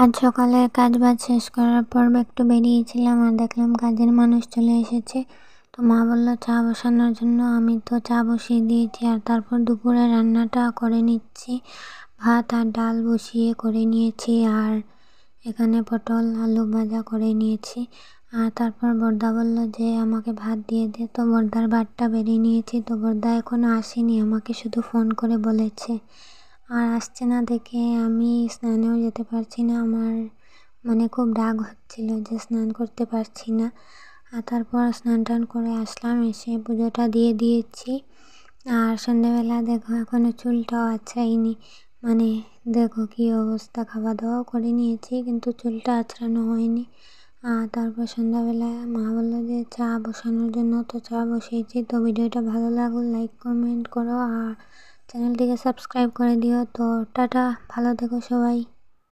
আজ সকালে কাজবাজ শেষ করার পর একটু বেরিয়েছিলাম আর দেখলাম কাজের মানুষ চলে এসেছে। তো মা বলল চা বসানোর জন্য। আমি তো চা বসিয়ে দিয়েছি আর তারপর দুপুরে রান্নাটা করে নিচ্ছি। ভাত আর ডাল বসিয়ে করে নিয়েছি আর এখানে পটল আলু ভাজা করে নিয়েছি। আর তারপর বড়দা বলল যে আমাকে ভাত দিয়ে দে, তো বড়দার ভাতটা বেরিয়ে নিয়েছি। তো বড়দা এখনও আসেনি, আমাকে শুধু ফোন করে বলেছে। আর আসছে না দেখে আমি স্নানেও যেতে পারছি না। আমার খুব রাগ হচ্ছিল যে স্নান করতে পারছি না। আর তারপর স্নান টান করে আসলাম, এসে পুজোটা দিয়ে দিয়েছি। আর সন্ধ্যেবেলা দেখো এখনও চুলটাও আঁচড়াইনি। দেখো কী অবস্থা, খাওয়া দাওয়াও করে নিয়েছি কিন্তু চুলটা আঁচড়ানো হয়নি। আর তারপর সন্ধ্যাবেলায় মা বললো যে চা বসানোর জন্য, তো চা বসিয়েছি। তো ভিডিওটা ভালো লাগলে লাইক কমেন্ট করো আর চ্যানেলটিকে সাবস্ক্রাইব করে দিও। তো টাটা, ভালো থেকো সবাই।